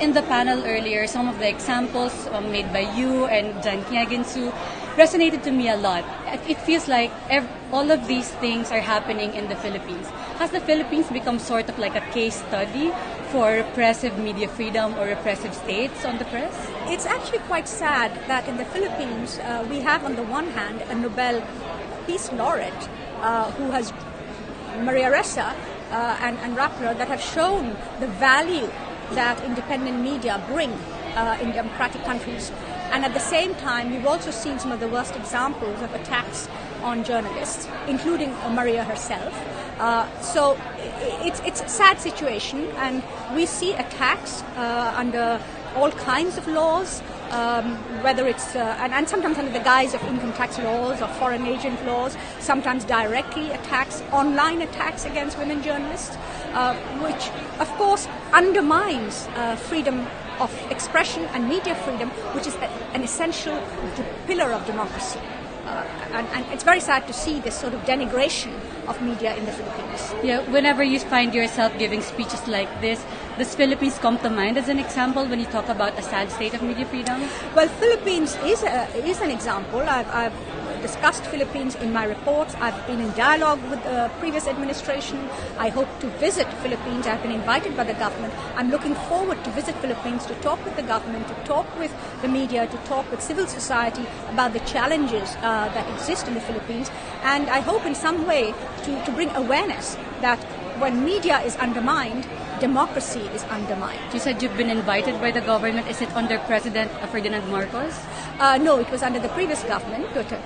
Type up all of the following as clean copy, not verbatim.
In the panel earlier, some of the examples made by you and Jan Kiaginsu resonated to me a lot. It feels like all of these things are happening in the Philippines. Has the Philippines become sort of like a case study for repressive media freedom or repressive states on the press? It's actually quite sad that in the Philippines we have on the one hand a Nobel Peace Laureate who has Maria Ressa and Rappler that have shown the value that independent media bring in democratic countries. And at the same time, we've also seen some of the worst examples of attacks on journalists, including Maria herself. So it's a sad situation, and we see attacks under all kinds of laws, whether it's and sometimes under the guise of income tax laws or foreign agent laws, sometimes directly online attacks against women journalists, which of course undermines freedom of expression and media freedom, which is an essential pillar of democracy. And it's very sad to see this sort of denigration of media in the Philippines. Yeah, whenever you find yourself giving speeches like this, does Philippines come to mind as an example when you talk about a sad state of media freedom? Well, Philippines is an example. I've discussed Philippines in my reports. I've been in dialogue with the previous administration. I hope to visit Philippines. I've been invited by the government. I'm looking forward to visit Philippines, to talk with the government, to talk with the media, to talk with civil society about the challenges that exist in the Philippines. And I hope in some way to bring awareness that when media is undermined, democracy is undermined. You said you've been invited by the government. Is it under President Ferdinand Marcos? No, it was under the previous government, Duterte.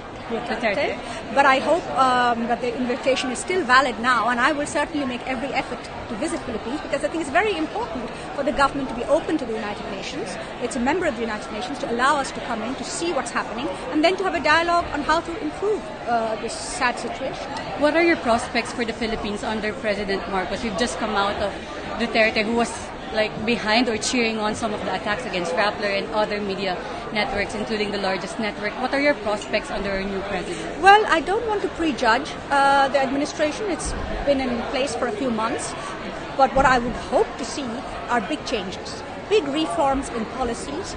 But I hope that the invitation is still valid now, and I will certainly make every effort to visit Philippines, because I think it's very important for the government to be open to the United Nations. It's a member of the United Nations, to allow us to come in, to see what's happening, and then to have a dialogue on how to improve this sad situation. What are your prospects for the Philippines under President Marcos? We've just come out of Duterte, who was behind or cheering on some of the attacks against Rappler and other media networks, including the largest network. What are your prospects under our new president? Well, I don't want to prejudge the administration. It's been in place for a few months. But what I would hope to see are big changes, big reforms in policies.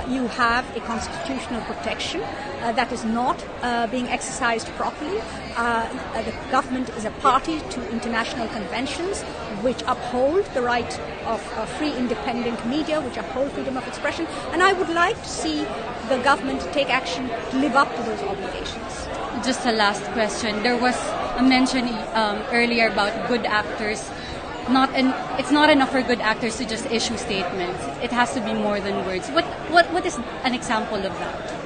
You have a constitutional protection that is not being exercised properly. The government is a party to international conventions which uphold the right of free independent media, which uphold freedom of expression. And I would like to see the government take action to live up to those obligations. Just a last question. There was a mention earlier about good actors. It's not enough for good actors to just issue statements. It has to be more than words. What is an example of that?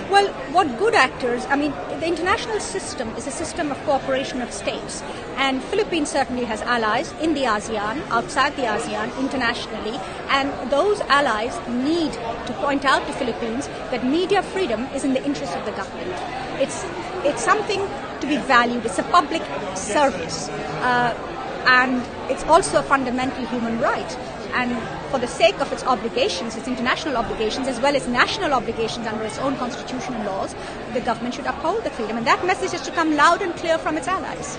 Well, what good actors, the international system is a system of cooperation of states, and Philippines certainly has allies in the ASEAN, outside the ASEAN, internationally, and those allies need to point out to Philippines that media freedom is in the interest of the government. It's something to be valued. It's a public service. And it's also a fundamental human right. And for the sake of its obligations, its international obligations, as well as national obligations under its own constitutional laws, the government should uphold the freedom. And that message is to come loud and clear from its allies.